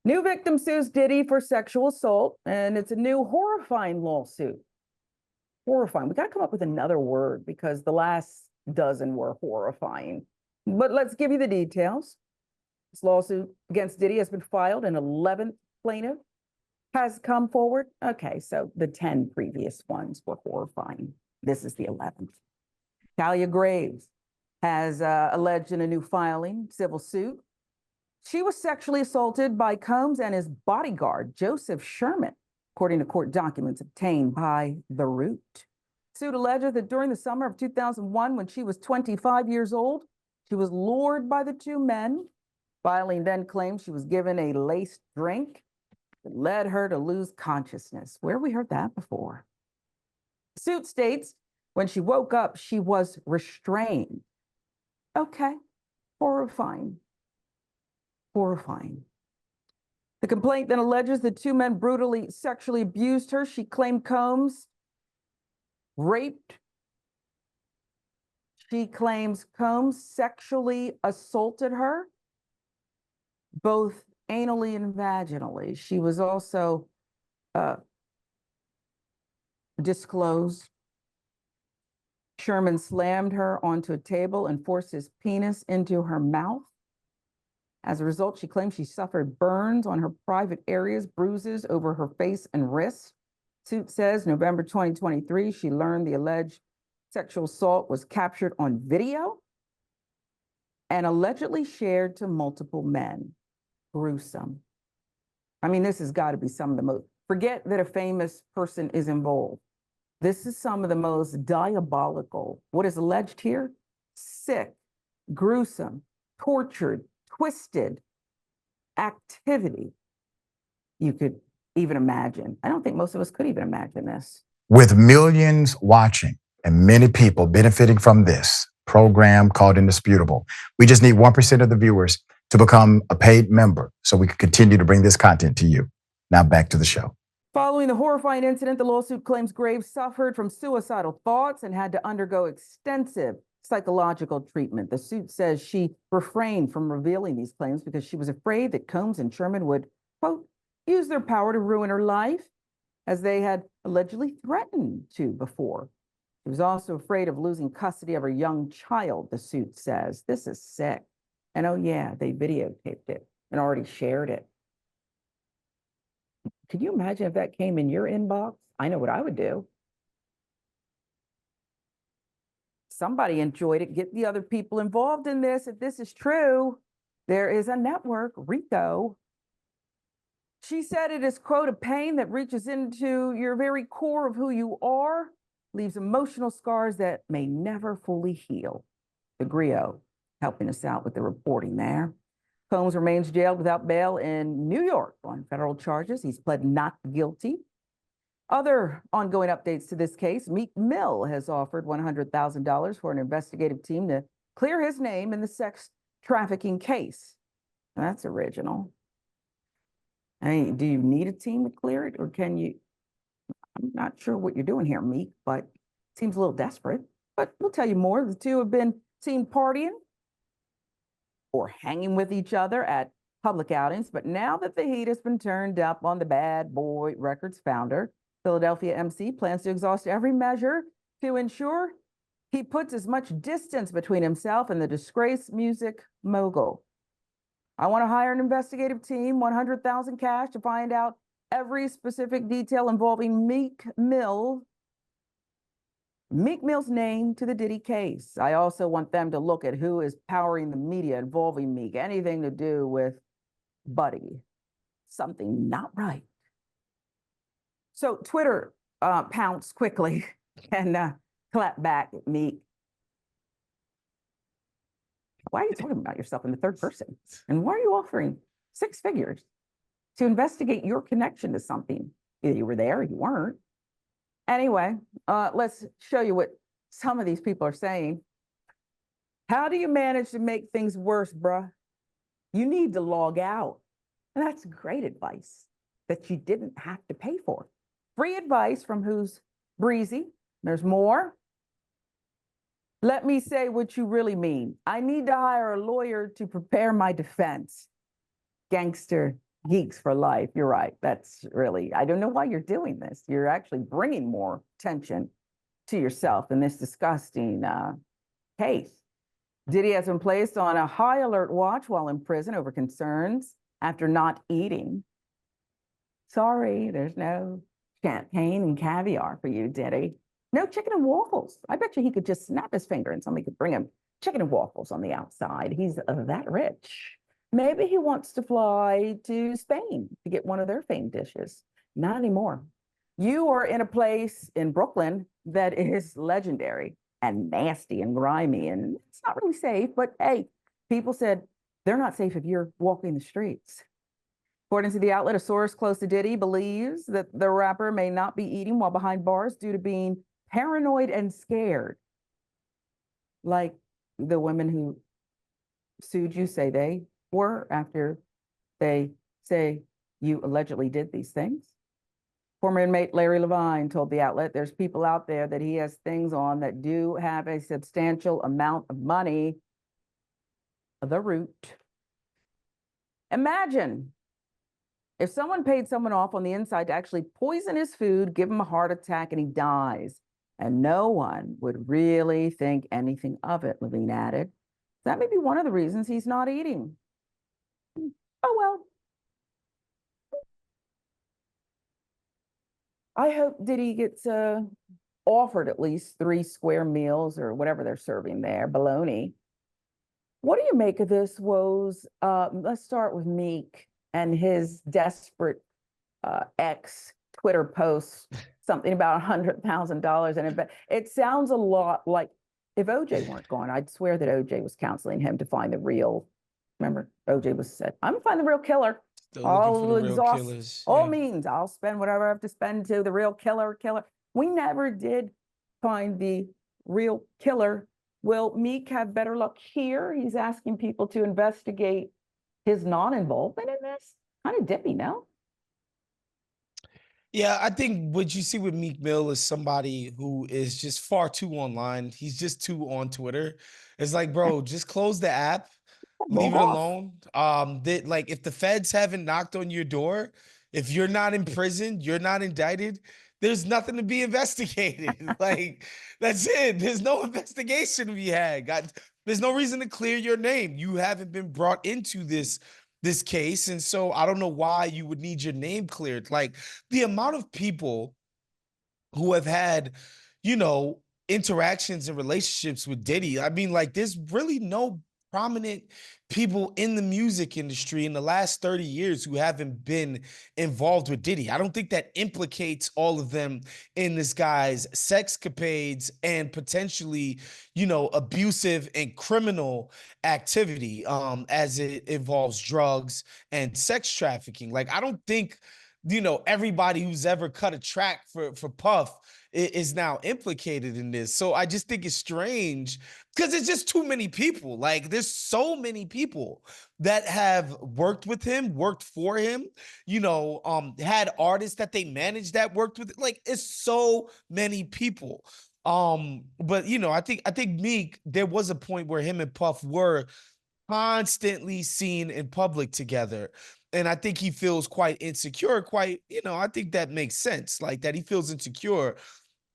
New victim sues Diddy for sexual assault, and it's a new horrifying lawsuit. Horrifying. We got to come up with another word because the last dozen were horrifying. But let's give you the details. This lawsuit against Diddy has been filed. An 11th plaintiff has come forward. Okay, so the 10 previous ones were horrifying. This is the 11th. Thalia Graves has alleged in a new filing, civil suit. She was sexually assaulted by Combs and his bodyguard, Joseph Sherman, according to court documents obtained by The Root. Suit alleges that during the summer of 2001, when she was 25 years old, she was lured by the two men. Filing then claimed she was given a laced drink that led her to lose consciousness. Where have we heard that before? The suit states when she woke up, she was restrained. Okay, horrifying. Horrifying. The complaint then alleges the two men brutally sexually abused her. She claimed Combs raped. She claims Combs sexually assaulted her, both anally and vaginally. She was also disclosed. Sherman slammed her onto a table and forced his penis into her mouth. As a result, she claims she suffered burns on her private areas, bruises over her face and wrists. Suit says November 2023, she learned the alleged sexual assault was captured on video and allegedly shared to multiple men. Gruesome. I mean, this has got to be some of the most, forget that a famous person is involved. This is some of the most diabolical, what is alleged here? Sick, gruesome, tortured, twisted activity you could even imagine. I don't think most of us could even imagine this. With millions watching and many people benefiting from this program called Indisputable, we just need 1% of the viewers to become a paid member so we can continue to bring this content to you. Now back to the show. Following the horrifying incident, the lawsuit claims Graves suffered from suicidal thoughts and had to undergo extensive psychological treatment. The suit says she refrained from revealing these claims because she was afraid that Combs and Sherman would, quote, use their power to ruin her life, as they had allegedly threatened to before. She was also afraid of losing custody of her young child, the suit says. This is sick. And oh yeah, they videotaped it and already shared it. Could you imagine if that came in your inbox? I know what I would do. Somebody enjoyed it. Get the other people involved in this. If this is true, there is a network, RICO. She said it is, quote, a pain that reaches into your very core of who you are, leaves emotional scars that may never fully heal. The Griot helping us out with the reporting there. Combs remains jailed without bail in New York on federal charges. He's pled not guilty. Other ongoing updates to this case, Meek Mill has offered $100,000 for an investigative team to clear his name in the sex trafficking case. That's original. I mean, do you need a team to clear it, or can you? I'm not sure what you're doing here, Meek, but it seems a little desperate. But we'll tell you more. The two have been seen partying or hanging with each other at public outings. But now that the heat has been turned up on the Bad Boy Records founder, Philadelphia MC plans to exhaust every measure to ensure he puts as much distance between himself and the disgraced music mogul. I want to hire an investigative team, 100,000 cash to find out every specific detail involving Meek Mill's name to the Diddy case. I also want them to look at who is powering the media involving Meek, anything to do with Buddy. Something not right. So Twitter pounced quickly and clapped back at Meek. Why are you talking about yourself in the third person? And why are you offering 6 figures to investigate your connection to something? Either you were there or you weren't. Anyway, let's show you what some of these people are saying. How do you manage to make things worse, bruh? You need to log out. And that's great advice that you didn't have to pay for. Free advice from who's breezy. There's more. Let me say what you really mean. I need to hire a lawyer to prepare my defense. Gangster geeks for life. You're right. That's really, I don't know why you're doing this. You're actually bringing more attention to yourself in this disgusting case. Diddy has been placed on a high alert watch while in prison over concerns after not eating. Sorry, there's no champagne and caviar for you, Diddy. No chicken and waffles. I bet you he could just snap his finger and somebody could bring him chicken and waffles on the outside. He's that rich. Maybe he wants to fly to Spain to get one of their famed dishes. Not anymore. You are in a place in Brooklyn that is legendary and nasty and grimy, and it's not really safe. But hey, people said they're not safe if you're walking the streets. According to the outlet, a source close to Diddy believes that the rapper may not be eating while behind bars due to being paranoid and scared. Like the women who sued you say they were after they say you allegedly did these things. Former inmate Larry Levine told the outlet there's people out there that he has things on that do have a substantial amount of money. The root. Imagine if someone paid someone off on the inside to actually poison his food, give him a heart attack, and he dies, and no one would really think anything of it, Levine added. That may be one of the reasons he's not eating. Oh, well. I hope Diddy gets offered at least 3 square meals or whatever they're serving there, bologna. What do you make of this, Woes? Let's start with Meek and his desperate ex Twitter post, something about $100,000. And it sounds a lot like if OJ weren't gone, I'd swear that OJ was counseling him to find the real, remember, OJ was said, I'm gonna find the real killer. I'll exhaust all means. I'll spend whatever I have to spend to the real killer. We never did find the real killer. Will Meek have better luck here? He's asking people to investigate his non-involvement in this. Kind of dippy, no? Yeah, I think what you see with Meek Mill is somebody who is just far too online. He's just too on Twitter. It's like, bro, just close the app, leave it alone. Like if the feds haven't knocked on your door, if you're not in prison, you're not indicted, there's nothing to be investigated. Like that's it. There's no investigation to be had. There's no reason to clear your name. You haven't been brought into this case. And so I don't know why you would need your name cleared. Like the amount of people who have had, interactions and relationships with Diddy. I mean, like there's really no prominent people in the music industry in the last 30 years who haven't been involved with Diddy. I don't think that implicates all of them in this guy's sexcapades and potentially, abusive and criminal activity as it involves drugs and sex trafficking. Like, I don't think, everybody who's ever cut a track for Puff is now implicated in this. So I just think it's strange because it's just too many people. Like there's so many people that have worked with him, worked for him, had artists that they managed that worked with. Like it's so many people. But I think Meek, there was a point where him and Puff were constantly seen in public together. And I think he feels quite insecure, I think that makes sense. Like that he feels insecure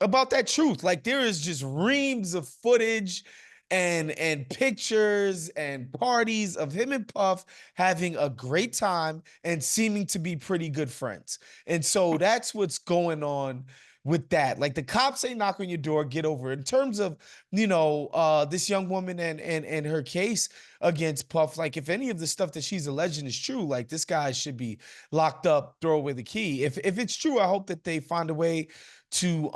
about that truth. Like there is just reams of footage and pictures and parties of him and Puff having a great time and seeming to be pretty good friends. And so that's what's going on with that. Like the cops ain't knock on your door, get over it. In terms of, this young woman and her case against Puff, like if any of the stuff that she's alleging is true, like this guy should be locked up, throw away the key. If it's true, I hope that they find a way to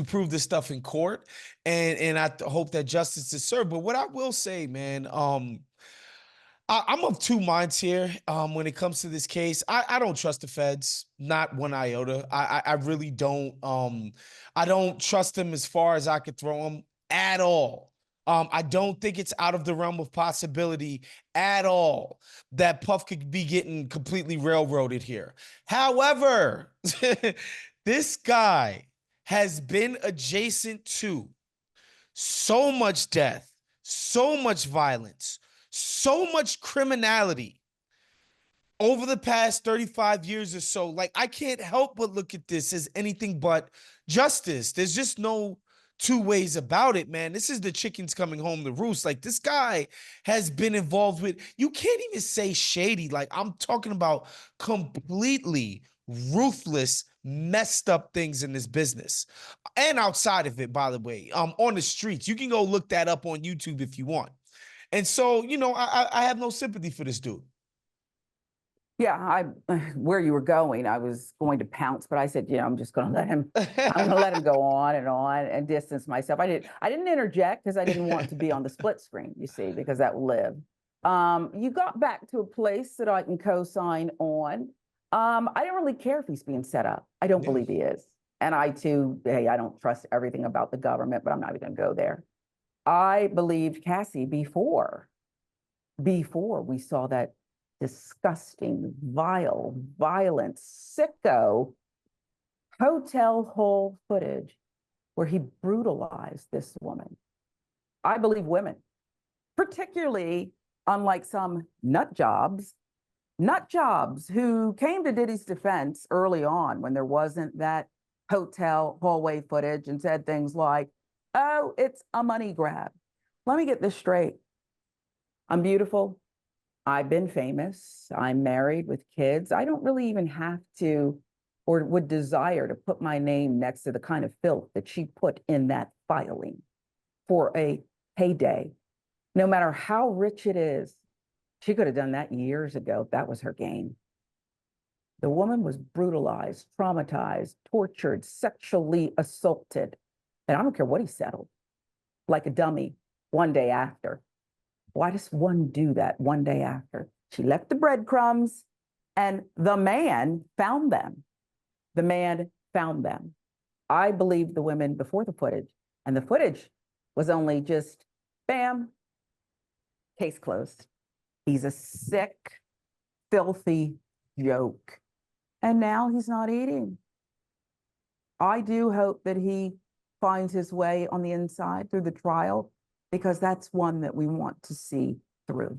prove this stuff in court, and I hope that justice is served. But what I will say, man, I'm of two minds here when it comes to this case. I don't trust the feds, not one iota. I really don't. I don't trust them as far as I could throw them at all. I don't think it's out of the realm of possibility at all that Puff could be getting completely railroaded here. However, this guy has been adjacent to so much death, so much violence, so much criminality over the past 35 years or so, like, I can't help but look at this as anything but justice. There's just no two ways about it, man. This is the chickens coming home to roost. Like, this guy has been involved with, you can't even say shady. Like, I'm talking about completely ruthless, messed up things in this business and outside of it, by the way, on the streets. You can go look that up on YouTube if you want. And so, you know, I have no sympathy for this dude. Yeah, where you were going, I was going to pounce, but I said, you know, I'm just going to let him. I'm going to let him go on and distance myself. I didn't interject because I didn't want to be on the split screen, you see, because that will live. You got back to a place that I can co-sign on. I didn't really care if he's being set up. I don't Yeah. believe he is. And I too, hey, I don't trust everything about the government, but I'm not even going to go there. I believed Cassie before we saw that disgusting, vile, violent, sicko hotel hall footage where he brutalized this woman. I believe women, particularly unlike some nut jobs who came to Diddy's defense early on when there wasn't that hotel hallway footage and said things like, oh, it's a money grab. Let me get this straight. I'm beautiful. I've been famous. I'm married with kids. I don't really even have to or would desire to put my name next to the kind of filth that she put in that filing for a payday. No matter how rich it is, she could have done that years ago if that was her game. The woman was brutalized, traumatized, tortured, sexually assaulted. And I don't care what he settled, like a dummy one day after. Why does one do that one day after? She left the breadcrumbs and the man found them. The man found them. I believed the women before the footage, and the footage was only just, bam, case closed. He's a sick, filthy joke. And now he's not eating. I do hope that he finds his way on the inside through the trial, because that's one that we want to see through.